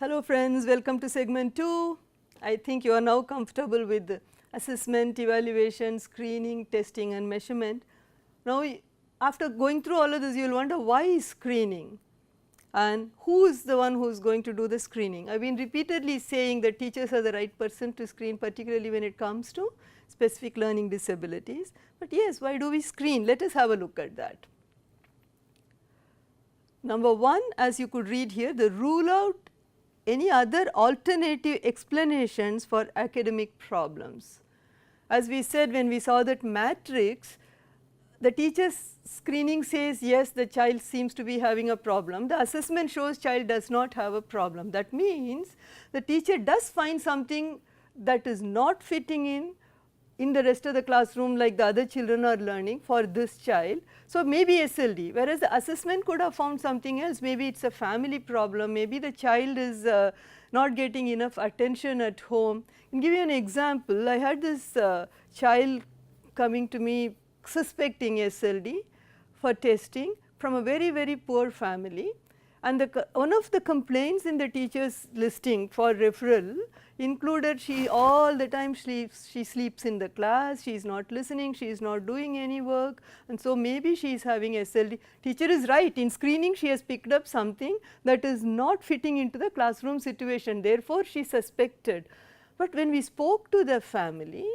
Hello friends, welcome to segment 2. I think you are now comfortable with assessment, evaluation, screening, testing and measurement. Now after going through all of this, you will wonder why screening and who is the one who is going to do the screening. I have been repeatedly saying that teachers are the right person to screen, particularly when it comes to specific learning disabilities. But yes, why do we screen? Let us have a look at that. Number 1, as you could read here, the rule out any other alternative explanations for academic problems. As we said when we saw that matrix, the teacher's screening says yes, the child seems to be having a problem. The assessment shows child does not have a problem. That means the teacher does find something that is not fitting in the rest of the classroom like the other children are learning for this child. So, maybe SLD, whereas the assessment could have found something else, maybe it is a family problem, maybe the child is not getting enough attention at home. I can give you an example. I had this child coming to me suspecting SLD for testing from a very poor family, and one of the complaints in the teacher's listing for referral included she all the time she sleeps in the class, she is not listening, she is not doing any work, and so maybe she is having SLD. Teacher is right, in screening she has picked up something that is not fitting into the classroom situation, therefore she suspected. But when we spoke to the family,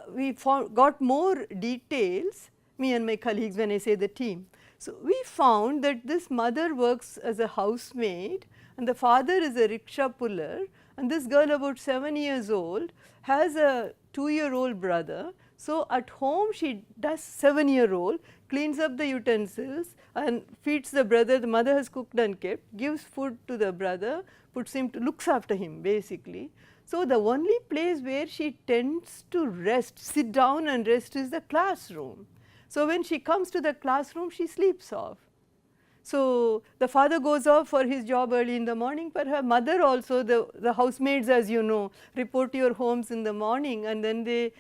we got more details, me and my colleagues, when I say the team. So, we found that this mother works as a housemaid and the father is a rickshaw puller, and this girl about 7 years old has a 2-year-old brother. So, at home she does 7-year-old, cleans up the utensils and feeds the brother. The mother has cooked and kept, gives food to the brother, puts him to looks after him basically. So, the only place where she tends to rest, sit down and rest is the classroom. So, when she comes to the classroom, she sleeps off. So, the father goes off for his job early in the morning, but her mother also, the housemaids, as you know, report to your homes in the morning and then they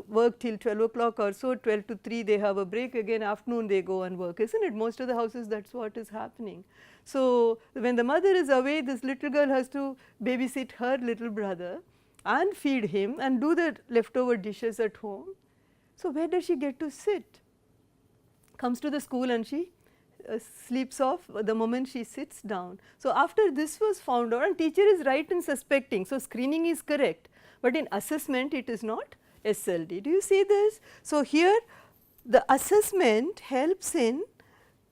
work till 12 o'clock or so, 12 to 3 they have a break, again afternoon they go and work, isn't it? Most of the houses that is what is happening. So, when the mother is away, this little girl has to babysit her little brother and feed him and do the leftover dishes at home. So, where does she get to sit? Comes to the school and she sleeps off the moment she sits down. So, after this was found out, and teacher is right in suspecting, so screening is correct, but in assessment it is not SLD. Do you see this? So, here the assessment helps in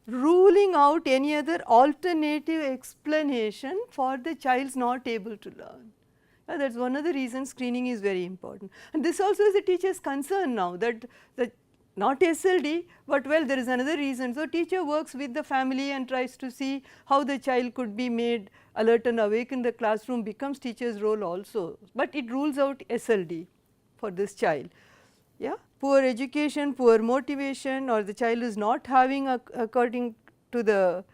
ruling out any other alternative explanation for the child not able to learn. That is one of the reasons screening is very important. And this also is a teacher's concern now, that not SLD, but well, there is another reason. So, teacher works with the family and tries to see how the child could be made alert and awake in the classroom, becomes teacher's role also, but it rules out SLD for this child. Yeah, poor education, poor motivation, or the child is not having according to the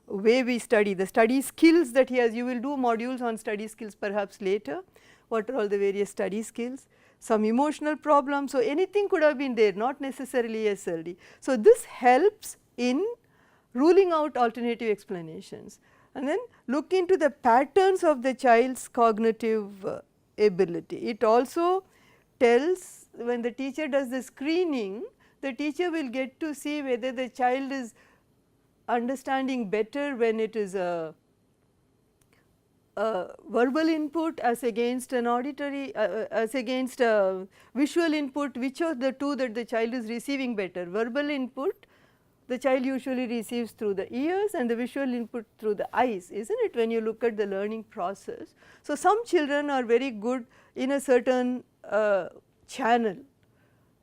way we study, the study skills that he has. You will do modules on study skills perhaps later, what are all the various study skills, some emotional problems. So, anything could have been there, not necessarily SLD. So, this helps in ruling out alternative explanations, and then look into the patterns of the child's cognitive ability. It also tells, when the teacher does the screening, the teacher will get to see whether the child is understanding better when it is a verbal input as against an auditory, as against a visual input, which of the two that the child is receiving better. Verbal input the child usually receives through the ears and the visual input through the eyes, is not it, when you look at the learning process. So, some children are very good in a certain channel.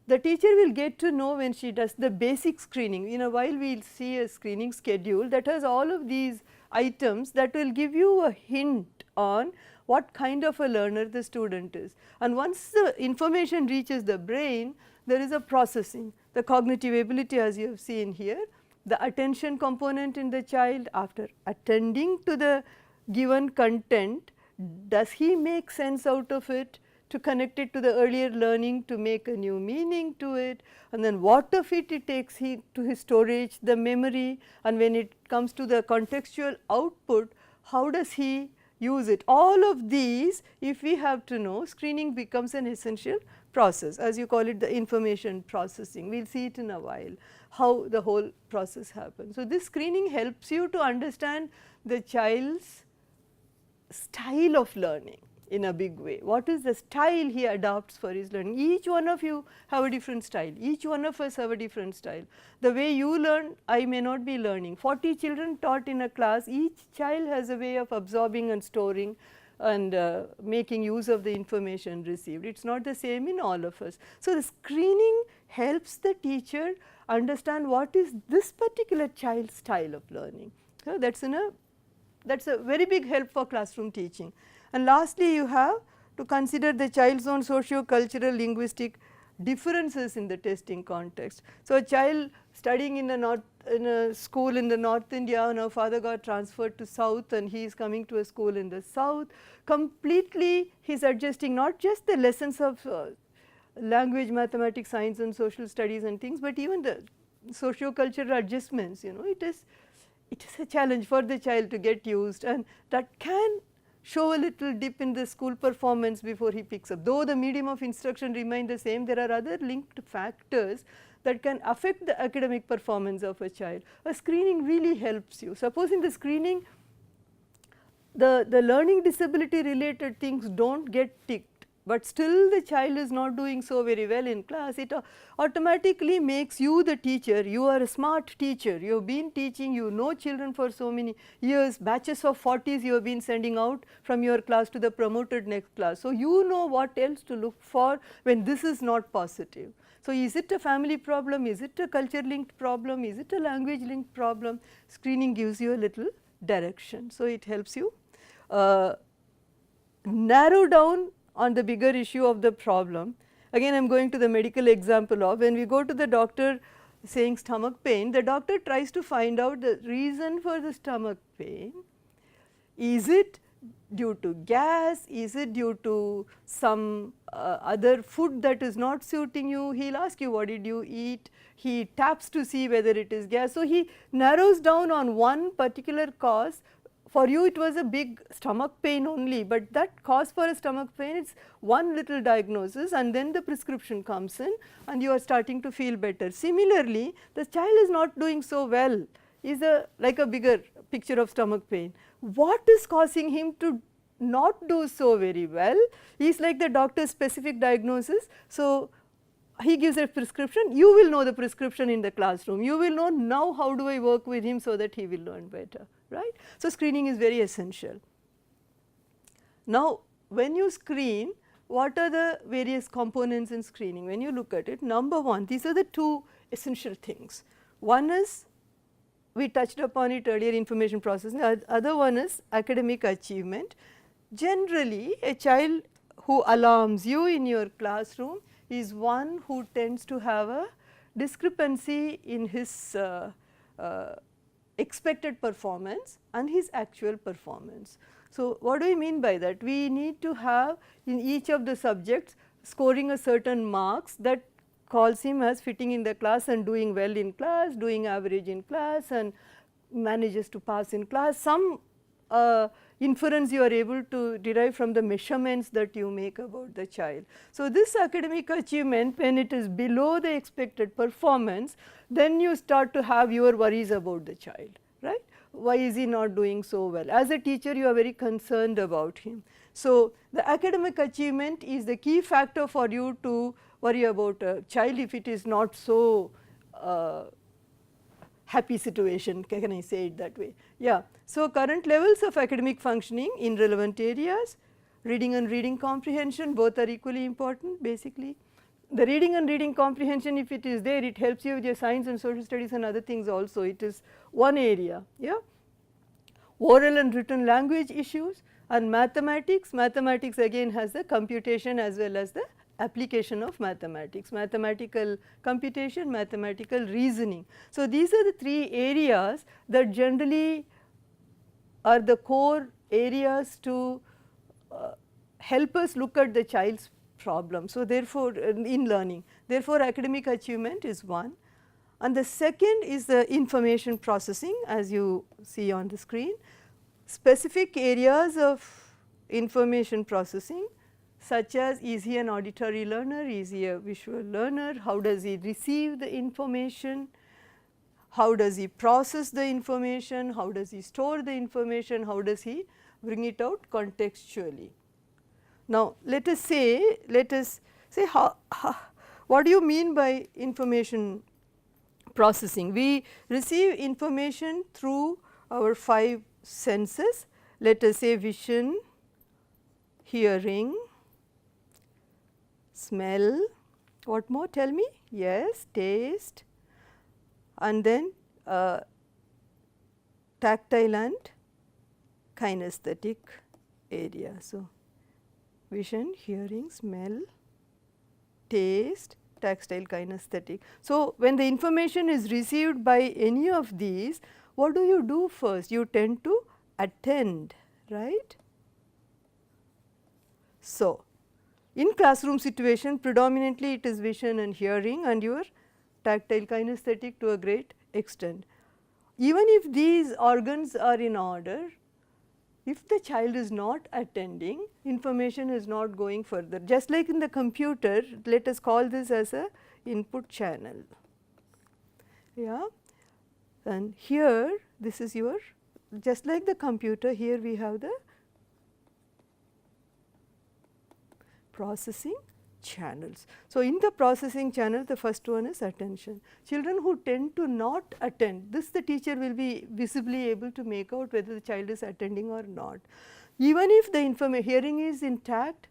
The teacher will get to know when she does the basic screening. In a while we will see a screening schedule that has all of these items that will give you a hint on what kind of a learner the student is. And once the information reaches the brain, there is a processing, the cognitive ability as you have seen here, the attention component in the child. After attending to the given content, does he make sense out of it, to connect it to the earlier learning, to make a new meaning to it, and then what of it takes he to his storage, the memory, and when it comes to the contextual output, how does he use it. All of these, if we have to know, screening becomes an essential process, as you call it, the information processing. We will see it in a while, how the whole process happens. So, this screening helps you to understand the child's style of learning in a big way. What is the style he adopts for his learning? Each one of you have a different style, each one of us have a different style. The way you learn, I may not be learning. 40 children taught in a class, each child has a way of absorbing and storing and making use of the information received. It is not the same in all of us. So, the screening helps the teacher understand what is this particular child's style of learning. So, that is a very big help for classroom teaching. And lastly, you have to consider the child's own socio-cultural linguistic differences in the testing context. So, a child studying in a school in the North India, now father got transferred to South and he is coming to a school in the South, completely he is adjusting not just the lessons of language, mathematics, science and social studies and things, but even the socio-cultural adjustments, it is a challenge for the child to get used, and that can show a little dip in the school performance before he picks up. Though the medium of instruction remain the same, there are other linked factors that can affect the academic performance of a child. A screening really helps you. Suppose in the screening the learning disability related things do not get ticked, but still the child is not doing so very well in class, it automatically makes you the teacher, you are a smart teacher, you have been teaching, you know children for so many years, batches of 40s you have been sending out from your class to the promoted next class. So, you know what else to look for when this is not positive. So, is it a family problem, is it a culture linked problem, is it a language linked problem? Screening gives you a little direction. So, it helps you narrow down on the bigger issue of the problem. Again I am going to the medical example of when we go to the doctor saying stomach pain, the doctor tries to find out the reason for the stomach pain. Is it due to gas, is it due to some other food that is not suiting you? He will ask you what did you eat, he taps to see whether it is gas. So, he narrows down on one particular cause. For you it was a big stomach pain only, but that cause for a stomach pain is one little diagnosis and then the prescription comes in and you are starting to feel better. Similarly, the child is not doing so well, is like a bigger picture of stomach pain. What is causing him to not do so very well is like the doctor's specific diagnosis. So, he gives a prescription, you will know the prescription in the classroom, you will know now how do I work with him so that he will learn better, right. So, screening is very essential. Now, when you screen, what are the various components in screening? When you look at it, number one, these are the two essential things. One is, we touched upon it earlier, information processing, the other one is academic achievement. Generally, a child who alarms you in your classroom is one who tends to have a discrepancy in his expected performance and his actual performance. So, what do we mean by that? We need to have in each of the subjects scoring a certain marks that calls him as fitting in the class and doing well in class, doing average in class and manages to pass in class. Some inference you are able to derive from the measurements that you make about the child. So, this academic achievement, when it is below the expected performance, then you start to have your worries about the child, right. Why is he not doing so well? As a teacher you are very concerned about him. So, the academic achievement is the key factor for you to worry about a child if it is not so happy situation, can I say it that way? Yeah. So, current levels of academic functioning in relevant areas, reading and reading comprehension both are equally important basically. The reading and reading comprehension, if it is there, it helps you with your science and social studies and other things also, it is one area. Yeah. Oral and written language issues and mathematics, mathematics again has the computation as well as the application of mathematics, mathematical computation, mathematical reasoning. So, these are the three areas that generally are the core areas to help us look at the child's problem. So, therefore, in learning, therefore, academic achievement is one, and the second is the information processing as you see on the screen. specific areas of information processing, such as is he an auditory learner, is he a visual learner, how does he receive the information, how does he process the information, how does he store the information, how does he bring it out contextually. Now, let us say what do you mean by information processing? We receive information through our 5 senses, let us say vision, hearing, smell, what more, tell me? Yes, taste, and then tactile and kinesthetic area. So, vision, hearing, smell, taste, tactile, kinesthetic. So, when the information is received by any of these, what do you do first? You tend to attend, right? So, in classroom situation predominantly it is vision and hearing and your tactile, kinesthetic to a great extent. Even if these organs are in order, if the child is not attending, information is not going further. Just like in the computer, let us call this as a input channel. Yeah. And here this is your, just like the computer, here we have the processing channels. So, in the processing channel, the first one is attention. Children who tend to not attend, this the teacher will be visibly able to make out whether the child is attending or not. Even if the hearing is intact,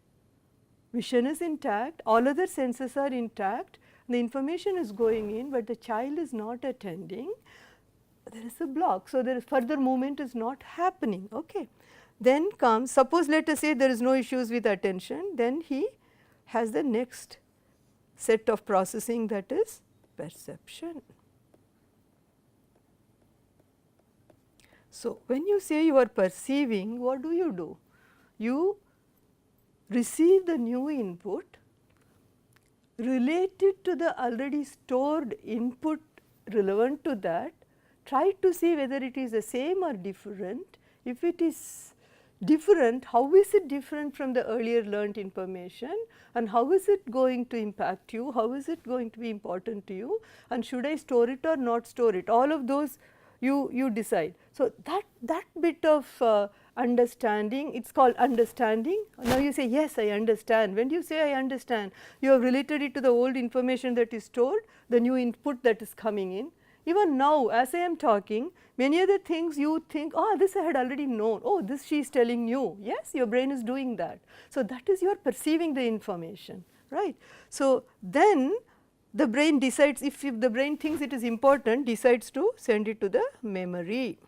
vision is intact, all other senses are intact, the information is going in, but the child is not attending, there is a block. So, there is further movement is not happening. Okay. Then comes, suppose let us say there is no issues with attention, then he has the next set of processing, that is perception. So, when you say you are perceiving, what do? You receive the new input, relate it to the already stored input relevant to that, try to see whether it is the same or different. If it is different, how is it different from the earlier learnt information, and how is it going to impact you, how is it going to be important to you, and should I store it or not store it, all of those you decide. So, that bit of understanding, it is called understanding. Now, you say yes, I understand. When you say I understand, you have related it to the old information that is stored, the new input that is coming in. Even now as I am talking, many other things you think, oh, this I had already known, oh, this she is telling you, yes, your brain is doing that. So, that is you are perceiving the information, right. So, then the brain decides, if the brain thinks it is important, decides to send it to the memory.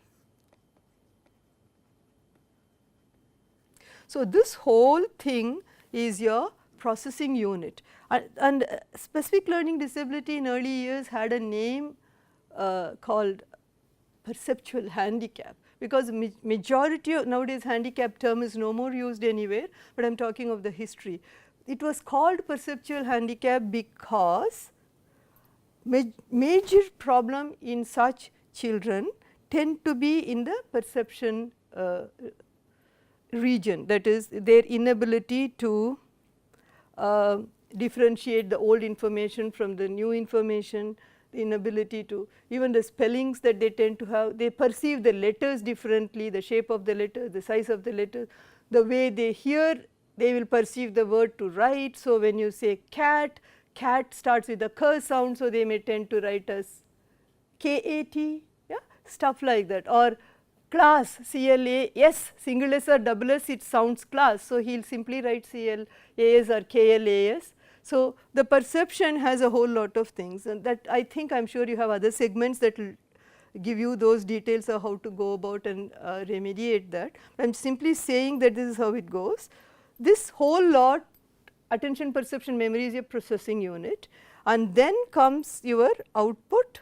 So, this whole thing is your processing unit, and specific learning disability in early years had a name called perceptual handicap, because majority of nowadays handicap term is no more used anywhere, but I am talking of the history. It was called perceptual handicap because major problem in such children tend to be in the perception region, that is their inability to differentiate the old information from the new information, the inability to, even the spellings that they tend to have, they perceive the letters differently, the shape of the letter, the size of the letter, the way they hear, they will perceive the word to write. So, when you say cat, cat starts with a k sound, so they may tend to write as KAT, yeah, stuff like that, or class, CLAS, single S or double S, it sounds class. So, he will simply write CLAS or KLAS. So, the perception has a whole lot of things, and that I think I am sure you have other segments that will give you those details of how to go about and remediate that. I am simply saying that this is how it goes. This whole lot, attention, perception, memory is a processing unit, and then comes your output.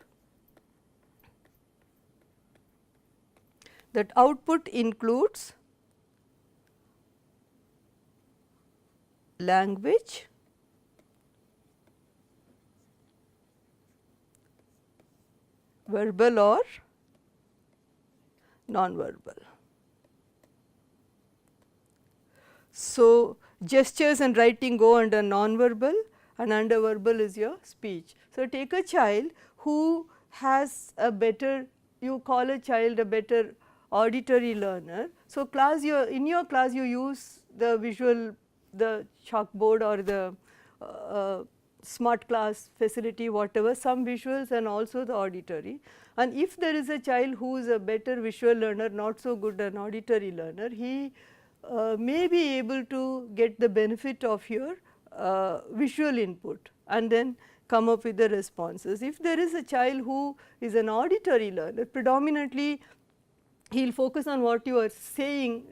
That output includes language, verbal or non-verbal. So, gestures and writing go under non-verbal, and under verbal is your speech. So, take a child who has a better, you call a child a better auditory learner. So, in your class you use the visual, the chalkboard or the smart class facility, whatever, some visuals and also the auditory. And if there is a child who is a better visual learner, not so good an auditory learner, he may be able to get the benefit of your visual input and then come up with the responses. If there is a child who is an auditory learner, predominantly he will focus on what you are saying,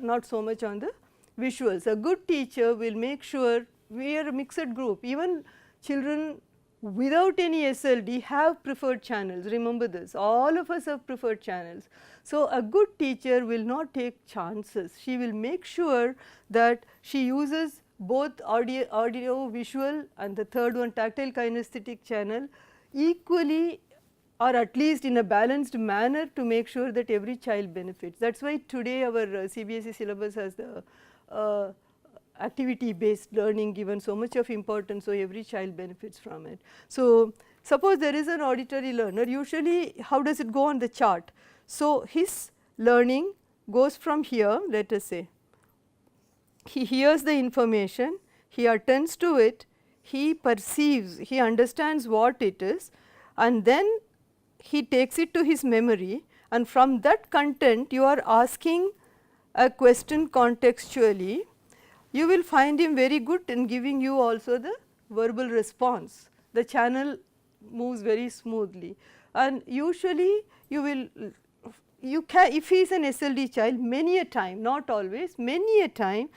not so much on the visuals. A good teacher will make sure, we are a mixed group, even children without any SLD have preferred channels, remember this, all of us have preferred channels. So, a good teacher will not take chances, she will make sure that she uses both audio visual and the third one tactile kinesthetic channel equally, or at least in a balanced manner, to make sure that every child benefits. That is why today our CBSE syllabus has the activity based learning given so much of importance, so every child benefits from it. So, suppose there is an auditory learner, usually how does it go on the chart? So, his learning goes from here, let us say, he hears the information, he attends to it, he perceives, he understands what it is, and then he takes it to his memory, and from that content you are asking a question contextually, you will find him very good in giving you also the verbal response. The channel moves very smoothly, and usually you will, you can, if he is an SLD child, many a time, not always, many a time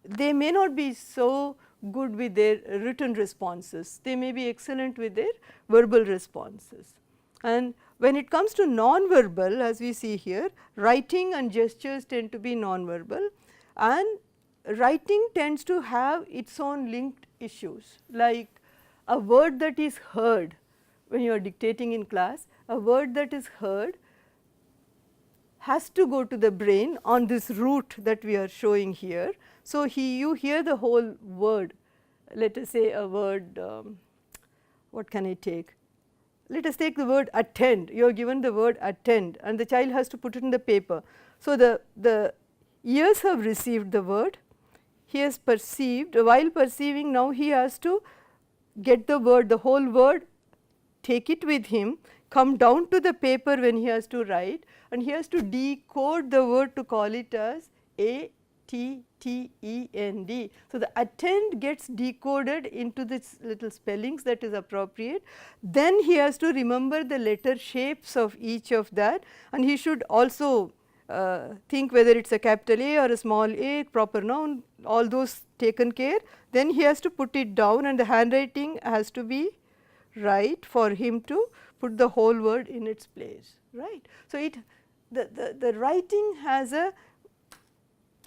they may not be so good with their written responses, they may be excellent with their verbal responses. And when it comes to non-verbal, as we see here, writing and gestures tend to be non-verbal, and writing tends to have its own linked issues, like a word that is heard when you are dictating in class, a word that is heard has to go to the brain on this route that we are showing here. So, you hear the whole word, let us say a word, what can I take? Let us take the word attend, you are given the word attend and the child has to put it in the paper. So, the ears have received the word, he has perceived, while perceiving now he has to get the word, the whole word, take it with him, come down to the paper when he has to write, and he has to decode the word to call it as ATTEND. So, the attend gets decoded into this little spellings that is appropriate, then he has to remember the letter shapes of each of that, and he should also think whether it is a capital A or a small a, proper noun, all those taken care, then he has to put it down and the handwriting has to be right for him to put the whole word in its place, right. So, the writing has a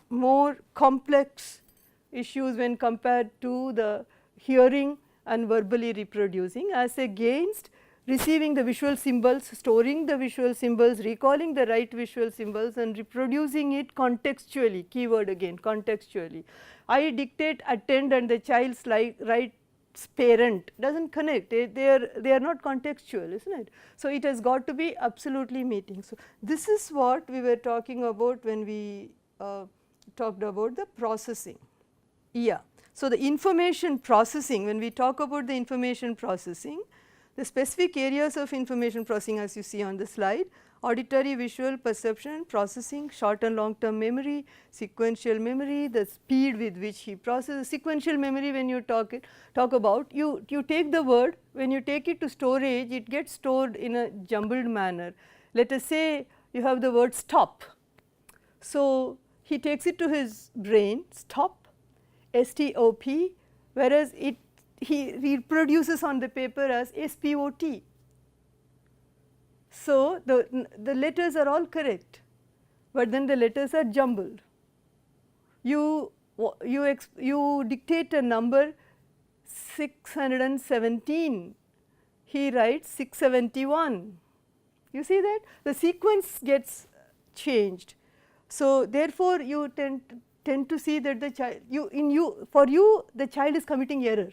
more complex issues when compared to the hearing and verbally reproducing, as against receiving the visual symbols, storing the visual symbols, recalling the right visual symbols and reproducing it contextually, keyword again contextually. I dictate attend and the child's writes parent, does not connect, they are not contextual, is not it. So, it has got to be absolutely meeting. So, this is what we were talking about when we talked about the processing. Yeah. So, the information processing, when we talk about the information processing, the specific areas of information processing as you see on the slide: auditory, visual, perception, processing, short and long term memory, sequential memory, the speed with which he processes. Sequential memory, when you talk about, you take the word, when you take it to storage, it gets stored in a jumbled manner. Let us say you have the word stop. So, he takes it to his brain, stop, STOP, whereas he reproduces on the paper as SPOT. So, the letters are all correct, but then the letters are jumbled. You dictate a number 617, he writes 671. You see that? The sequence gets changed. So, therefore, you tend to see that the child, for you the child is committing error,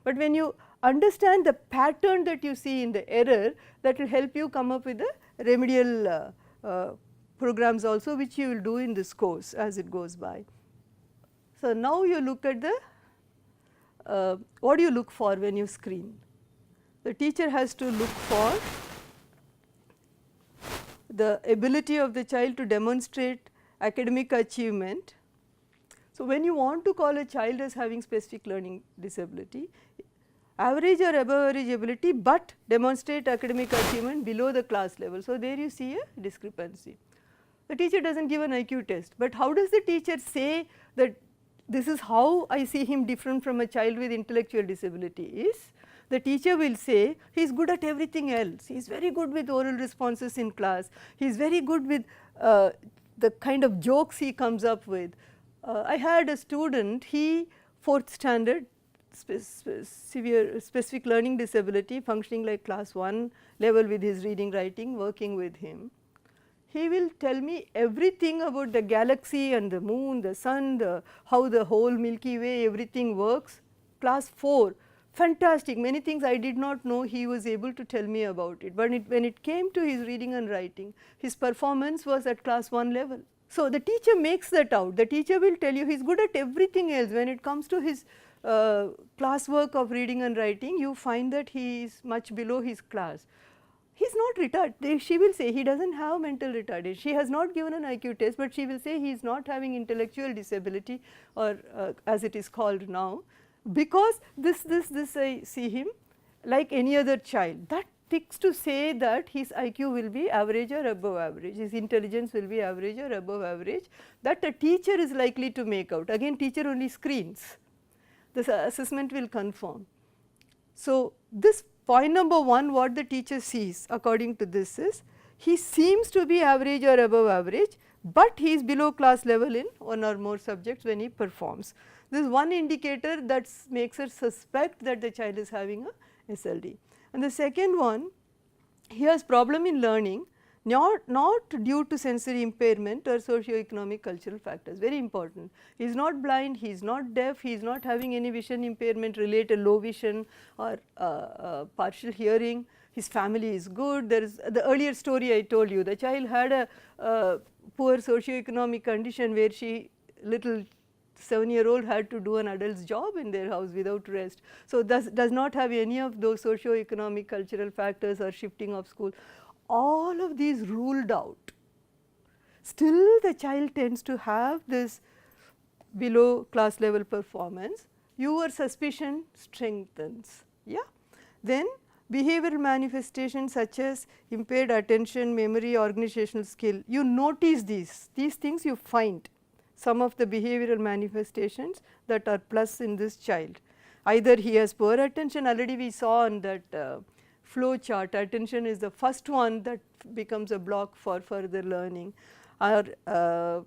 but when you understand the pattern that you see in the error, that will help you come up with the remedial programs also, which you will do in this course as it goes by. So, now you look at the what do you look for when you screen? The teacher has to look for the ability of the child to demonstrate academic achievement. So, when you want to call a child as having specific learning disability, average or above average ability, but demonstrate academic achievement below the class level. So, there you see a discrepancy. The teacher does not give an IQ test, but how does the teacher say that this is how I see him different from a child with intellectual disability? Is the teacher will say he is good at everything else, he is very good with oral responses in class, he is very good with the kind of jokes he comes up with. I had a student, he 4th standard, severe specific learning disability, functioning like class 1 level with his reading writing, working with him. He will tell me everything about the galaxy and the moon, the sun, how the whole Milky Way, everything works. Class 4, fantastic, many things I did not know, he was able to tell me about it, but when it came to his reading and writing, his performance was at class 1 level. So, the teacher makes that out, the teacher will tell you he is good at everything else. When it comes to his class work of reading and writing, you find that he is much below his class. He is not retarded, she will say he does not have mental retardation, she has not given an IQ test, but she will say he is not having intellectual disability, or as it is called now, because this I see him like any other child. That ticks to say that his IQ will be average or above average, his intelligence will be average or above average, that a teacher is likely to make out. Again, teacher only screens, the assessment will confirm. So, this point number 1, what the teacher sees according to this is, he seems to be average or above average, but he is below class level in 1 or more subjects when he performs. This is one indicator that makes us suspect that the child is having a SLD. And the second one, he has problem in learning, not due to sensory impairment or socio-economic cultural factors, very important. He is not blind, he is not deaf, he is not having any vision impairment related low vision or partial hearing, his family is good. There is the earlier story I told you, the child had a poor socio-economic condition where she, little 7-year-old, had to do an adult's job in their house without rest. So, does not have any of those socio-economic cultural factors or shifting of school. All of these ruled out, still the child tends to have this below class level performance, your suspicion strengthens. Yeah. Then behavioral manifestations such as impaired attention, memory, organizational skill, you notice these things you find some of the behavioral manifestations that are plus in this child. Either he has poor attention, already we saw on that flow chart, attention is the first one that becomes a block for further learning, or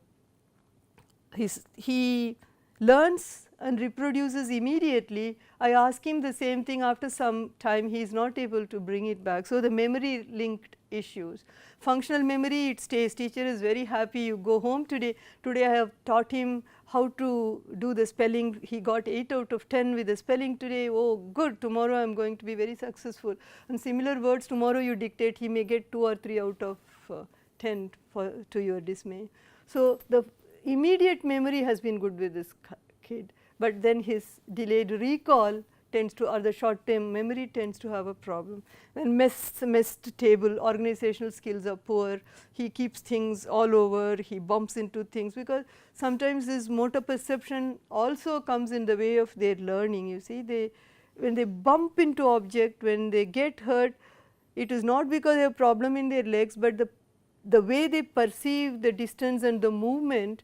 he learns and reproduces immediately. I ask him the same thing, after some time he is not able to bring it back. So, the memory linked issues. Functional memory, it stays, teacher is very happy, you go home today I have taught him how to do the spelling, he got 8 out of 10 with the spelling today, oh good, tomorrow I am going to be very successful, and similar words tomorrow you dictate, he may get 2 or 3 out of 10 to your dismay. So, the immediate memory has been good with this kid, but then his delayed recall tends to, or the short term memory tends to have a problem. Then messed table, organizational skills are poor, he keeps things all over, he bumps into things, because sometimes this motor perception also comes in the way of their learning. You see, when they bump into object, when they get hurt, it is not because they have problem in their legs, but the way they perceive the distance and the movement,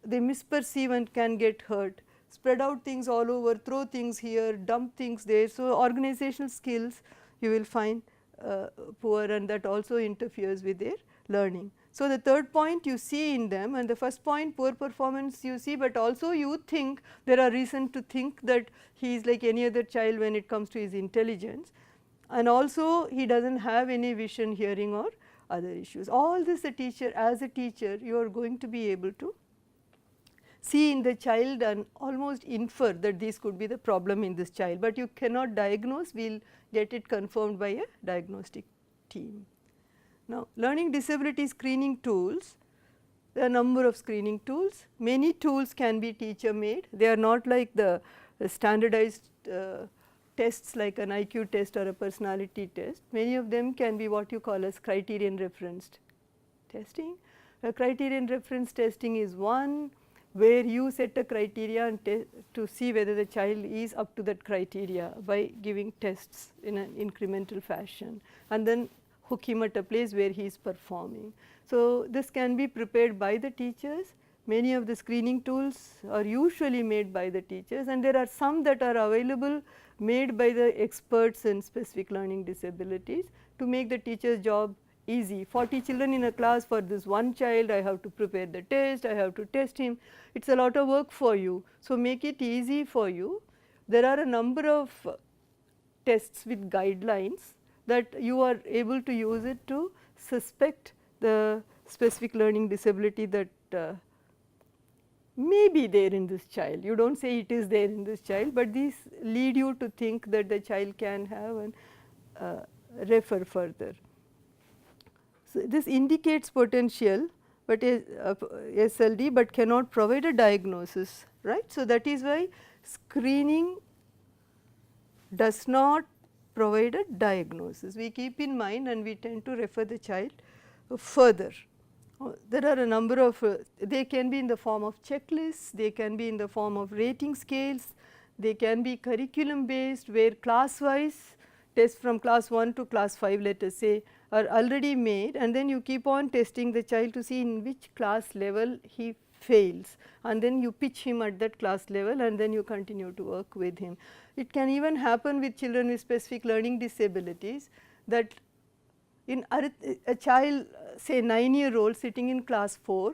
they misperceive and can get hurt. Spread out things all over, throw things here, dump things there. So, organizational skills you will find poor, and that also interferes with their learning. So, the third point you see in them, and the first point poor performance you see, but also you think there are reason to think that he is like any other child when it comes to his intelligence, and also he does not have any vision, hearing or other issues. All this a teacher, as a teacher you are going to be able to see in the child and almost infer that this could be the problem in this child, but you cannot diagnose, we will get it confirmed by a diagnostic team. Now, learning disability screening tools, there are a number of screening tools. Many tools can be teacher made, they are not like the standardized tests like an IQ test or a personality test. Many of them can be what you call as criterion referenced testing. A criterion reference testing is one where you set a criteria and to see whether the child is up to that criteria by giving tests in an incremental fashion, and then hook him at a place where he is performing. So, this can be prepared by the teachers. Many of the screening tools are usually made by the teachers, and there are some that are available made by the experts in specific learning disabilities to make the teacher's job easy. 40 children in a class, for this one child I have to prepare the test, I have to test him, it is a lot of work for you. So, make it easy for you. There are a number of tests with guidelines that you are able to use it to suspect the specific learning disability that may be there in this child. You do not say it is there in this child, but these lead you to think that the child can have and refer further. So, this indicates potential but SLD, but cannot provide a diagnosis, right. So, that is why screening does not provide a diagnosis. We keep in mind and we tend to refer the child further. There are a number of, they can be in the form of checklists, they can be in the form of rating scales, they can be curriculum based where class wise tests from class 1 to class 5, let us say, are already made, and then you keep on testing the child to see in which class level he fails, and then you pitch him at that class level and then you continue to work with him. It can even happen with children with specific learning disabilities that in a child say 9-year-old sitting in class 4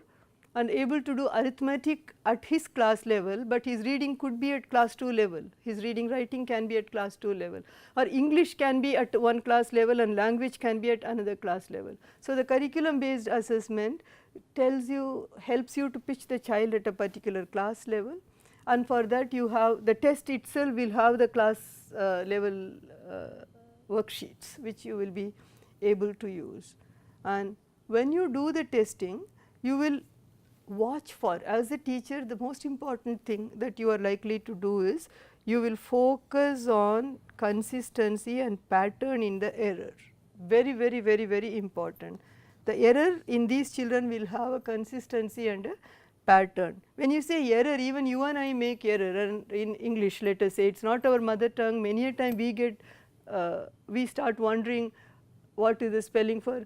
and able to do arithmetic at his class level, but his reading could be at class 2 level, his reading writing can be at class 2 level, or English can be at one class level and language can be at another class level. So, the curriculum based assessment tells you, helps you to pitch the child at a particular class level, and for that you have the test itself will have the class level worksheets which you will be able to use. And when you do the testing, you will watch for, as a teacher, the most important thing that you are likely to do is you will focus on consistency and pattern in the error, very very important. The error in these children will have a consistency and a pattern. When you say error, even you and I make error, and in English let us say it is not our mother tongue, many a time we get we start wondering what is the spelling for,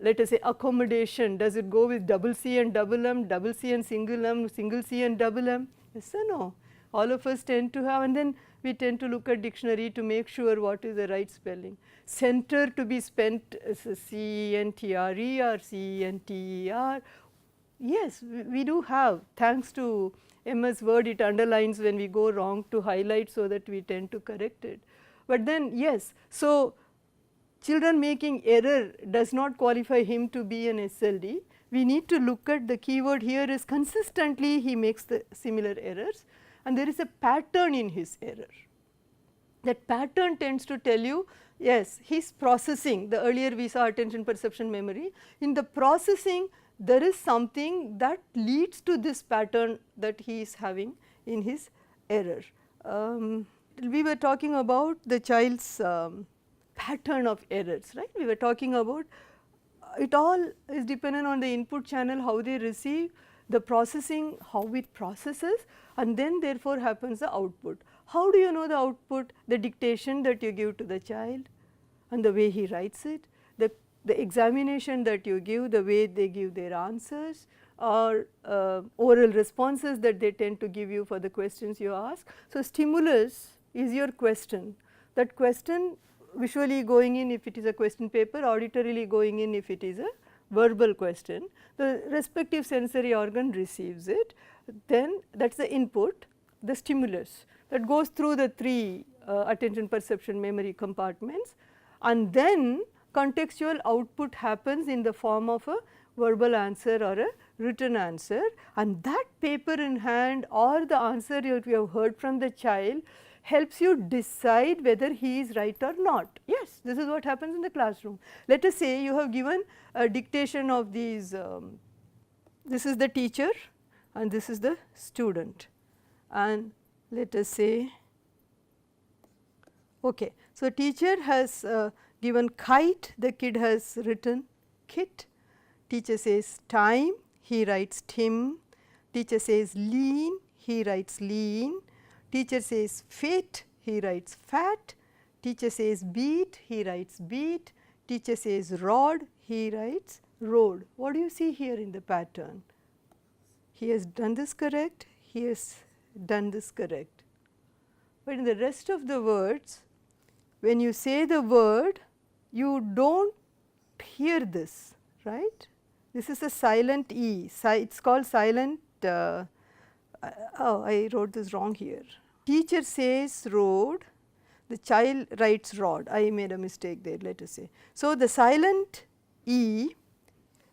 let us say accommodation, does it go with double C and double M, double C and single M, single C and double M, yes or no? All of us tend to have, and then we tend to look at dictionary to make sure what is the right spelling. Center to be spent as C-E-N-T-R-E or C-E-N-T-E-R. Yes, we do have, thanks to MS Word, it underlines when we go wrong to highlight so that we tend to correct it. But then yes, so children making error does not qualify him to be an SLD. We need to look at the keyword here is consistently he makes the similar errors and there is a pattern in his error. That pattern tends to tell you, yes, he is processing, the earlier we saw attention, perception, memory. In the processing there is something that leads to this pattern that he is having in his error. We were talking about the child's pattern of errors, right. We were talking about it all is dependent on the input channel, how they receive, the processing, how it processes, and then therefore happens the output. How do you know the output? The dictation that you give to the child and the way he writes it, the examination that you give, the way they give their answers, or oral responses that they tend to give you for the questions you ask. So, stimulus is your question, that question visually going in if it is a question paper, auditorily going in if it is a verbal question, the respective sensory organ receives it, then that is the input, the stimulus that goes through the 3 attention, perception, memory compartments, and then contextual output happens in the form of a verbal answer or a written answer, and that paper in hand or the answer you have heard from the child helps you decide whether he is right or not. Yes, this is what happens in the classroom. Let us say you have given a dictation of these, this is the teacher and this is the student, and let us say, okay. So, teacher has given kite, the kid has written kit. Teacher says time, he writes tim. Teacher says lean, he writes lean. Teacher says fit, he writes fat. Teacher says beat, he writes beat. Teacher says rod, he writes road. What do you see here in the pattern? He has done this correct, he has done this correct. But in the rest of the words, when you say the word, you do not hear this, right? This is a silent E, it is called silent, oh I wrote this wrong here. Teacher says road, the child writes rod, I made a mistake there, let us say. So, the silent E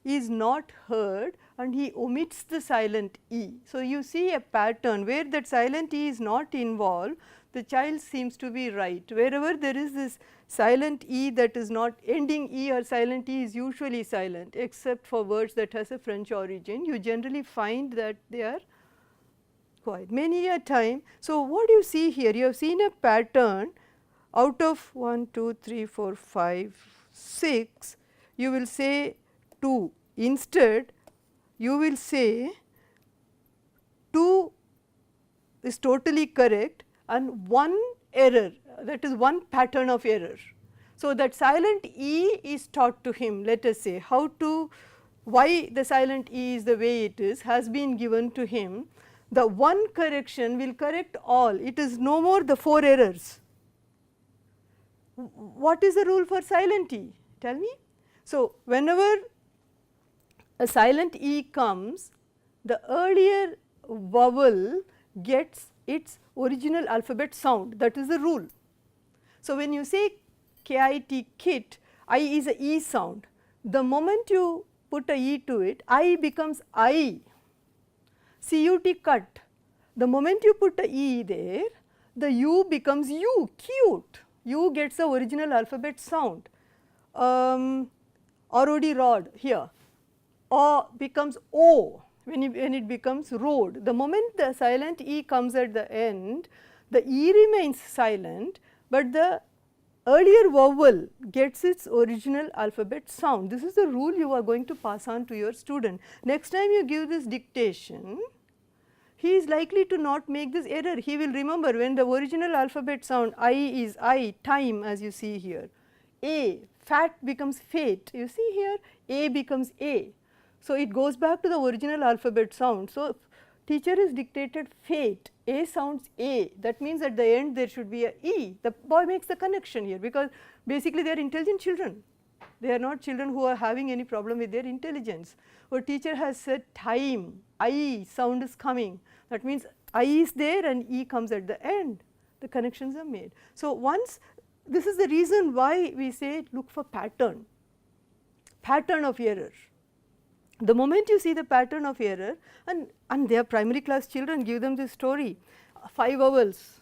is not heard and he omits the silent E. So, you see a pattern where that silent E is not involved, the child seems to be right. Wherever there is this silent E that is not ending E or silent E is usually silent, except for words that has a French origin, you generally find that they are quiet many a time. So, what do you see here? You have seen a pattern out of 1, 2, 3, 4, 5, 6, you will say 2. Instead, you will say 2 is totally correct and 1 error, that is 1 pattern of error. So, that silent E is taught to him, let us say how to, why the silent E is the way it is has been given to him. The 1 correction will correct all, it is no more the 4 errors. What is the rule for silent E? Tell me. So, whenever a silent E comes, the earlier vowel gets its original alphabet sound, that is the rule. So, when you say KIT kit, I is a E sound. The moment you put a E to it, I becomes I. CUT cut, the moment you put a E there, the U becomes U, cute. U gets the original alphabet sound. ROD rod here, O becomes O when it becomes road. The moment the silent E comes at the end, the E remains silent, but the earlier vowel gets its original alphabet sound. This is the rule you are going to pass on to your student. Next time you give this dictation, he is likely to not make this error. He will remember when the original alphabet sound I is I, time as you see here. A, fat becomes fate, you see here A becomes A. So, it goes back to the original alphabet sound. So, teacher has dictated fate, A sounds A, that means at the end there should be a E. The boy makes the connection here because basically they are intelligent children. They are not children who are having any problem with their intelligence. Or teacher has said time, I sound is coming, that means I is there and E comes at the end, the connections are made. So, once this is the reason why we say look for pattern of error. The moment you see the pattern of error, and they are primary class children, give them this story, 5 vowels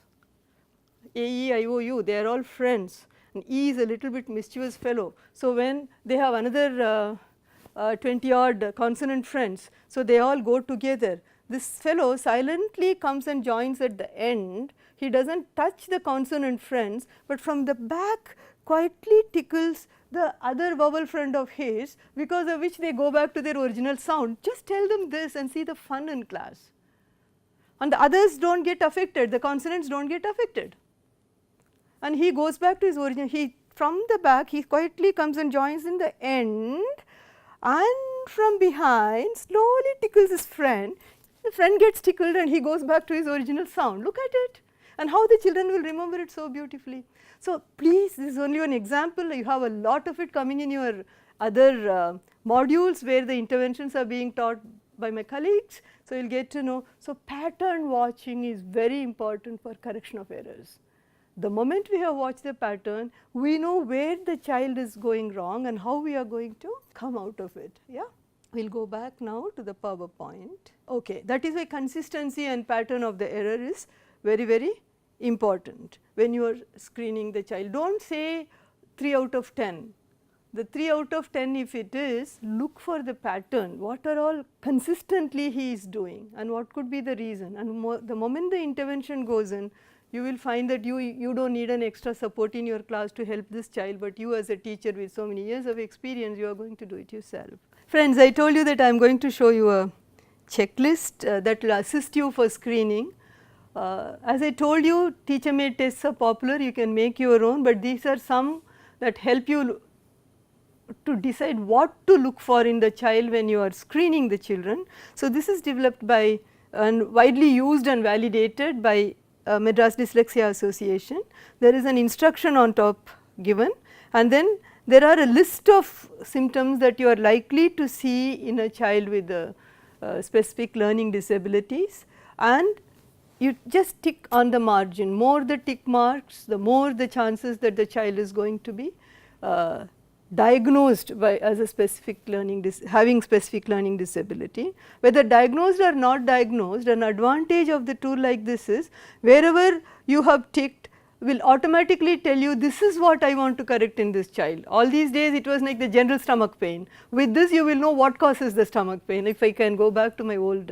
A, E, I, O, U, they are all friends, and E is a little bit mischievous fellow. So, when they have another 20 odd consonant friends, so they all go together. This fellow silently comes and joins at the end, he does not touch the consonant friends, but from the back quietly tickles the other vowel friend of his, because of which they go back to their original sound. Just tell them this and see the fun in class, and the others do not get affected, the consonants do not get affected, and he goes back to his original, he from the back he quietly comes and joins in the end, and from behind slowly tickles his friend, the friend gets tickled and he goes back to his original sound. Look at it, and how the children will remember it so beautifully. So, please, this is only one example, you have a lot of it coming in your other modules where the interventions are being taught by my colleagues. So, you will get to know. So, pattern watching is very important for correction of errors. The moment we have watched the pattern, we know where the child is going wrong and how we are going to come out of it. Yeah. We will go back now to the PowerPoint. Okay, that is why consistency and pattern of the error is very, very important when you are screening the child. Do not say 3 out of 10. The 3 out of 10, if it is, look for the pattern, what are all consistently he is doing and what could be the reason, and the moment the intervention goes in, you will find that you do not need an extra support in your class to help this child, but you as a teacher with so many years of experience, you are going to do it yourself. Friends, I told you that I am going to show you a checklist that will assist you for screening. As I told you, teacher made tests are popular, you can make your own, but these are some that help you to decide what to look for in the child when you are screening the children. So, this is developed by and widely used and validated by Madras Dyslexia Association. There is an instruction on top given, and then there are a list of symptoms that you are likely to see in a child with specific learning disabilities, and you just tick on the margin. More the tick marks, the more the chances that the child is going to be diagnosed by as a specific learning having specific learning disability. Whether diagnosed or not diagnosed, an advantage of the tool like this is wherever you have ticked will automatically tell you this is what I want to correct in this child. All these days it was like the general stomach pain. With this you will know what causes the stomach pain, if I can go back to my old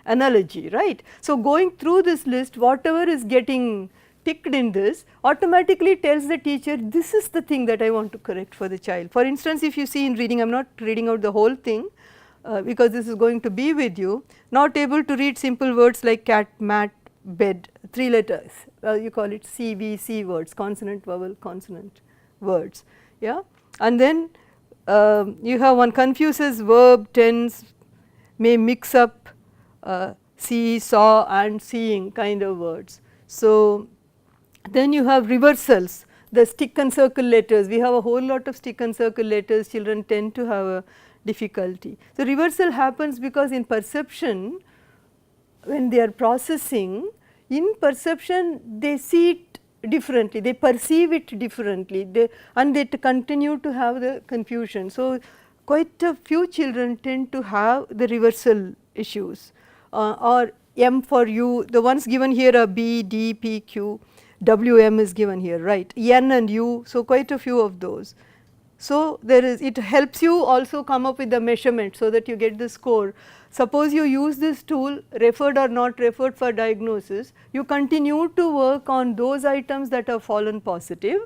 analogy, right. So, going through this list, whatever is getting ticked in this automatically tells the teacher this is the thing that I want to correct for the child. For instance, if you see in reading, I am not reading out the whole thing because this is going to be with you, not able to read simple words like cat, mat, bed, 3 letters, you call it CVC words, consonant, vowel, consonant words, yeah. And then you have one confuses verb, tense, may mix up see, saw and seeing kind of words. So, then you have reversals, the stick and circle letters, we have a whole lot of stick and circle letters, children tend to have a difficulty. So, reversal happens because in perception, when they are processing, in perception they see it differently, they perceive it differently, and they continue to have the confusion. So, quite a few children tend to have the reversal issues or M for U, the ones given here are B, D, P, Q, WM is given here, right, N and U, so quite a few of those. So, there is, it helps you also come up with the measurement so that you get the score. Suppose you use this tool, referred or not referred for diagnosis, you continue to work on those items that have fallen positive,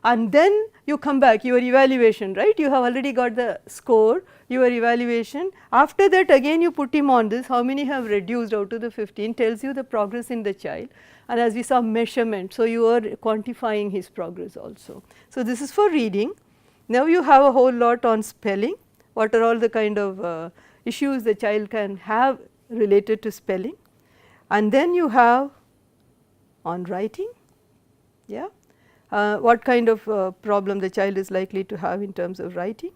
and then you come back your evaluation, right, you have already got the score, your evaluation. After that again you put him on this, how many have reduced out of the 15 tells you the progress in the child, and as we saw measurement, so you are quantifying his progress also. So, this is for reading. Now, you have a whole lot on spelling, what are all the kind of issues the child can have related to spelling, and then you have on writing, yeah, what kind of problem the child is likely to have in terms of writing,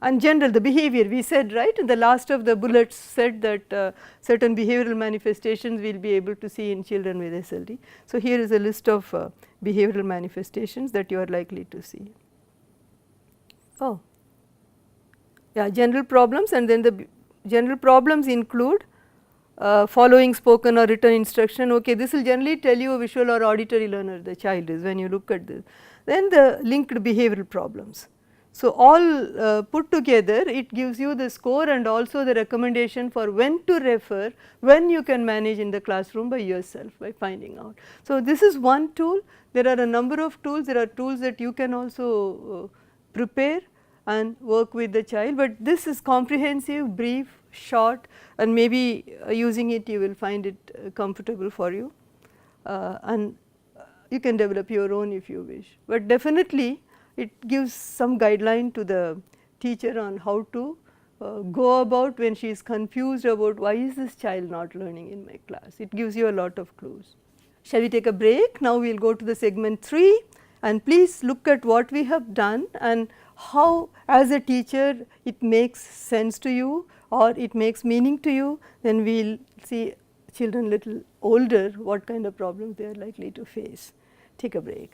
and general the behavior we said, right, in the last of the bullets said that certain behavioral manifestations we will be able to see in children with SLD. So, here is a list of behavioral manifestations that you are likely to see. Oh, yeah, general problems, and then the general problems include following spoken or written instruction. Okay, this will generally tell you a visual or auditory learner the child is when you look at this. Then the linked behavioral problems. So, all put together it gives you the score and also the recommendation for when to refer, when you can manage in the classroom by yourself by finding out. So, this is one tool, there are a number of tools, there are tools that you can also prepare and work with the child, but this is comprehensive, brief, short, and maybe using it you will find it comfortable for you, and you can develop your own if you wish, but definitely it gives some guideline to the teacher on how to go about when she is confused about why is this child not learning in my class. It gives you a lot of clues. Shall we take a break? Now we will go to the segment 3, and please look at what we have done and how as a teacher it makes sense to you or it makes meaning to you. Then we will see children little older what kind of problems they are likely to face. Take a break.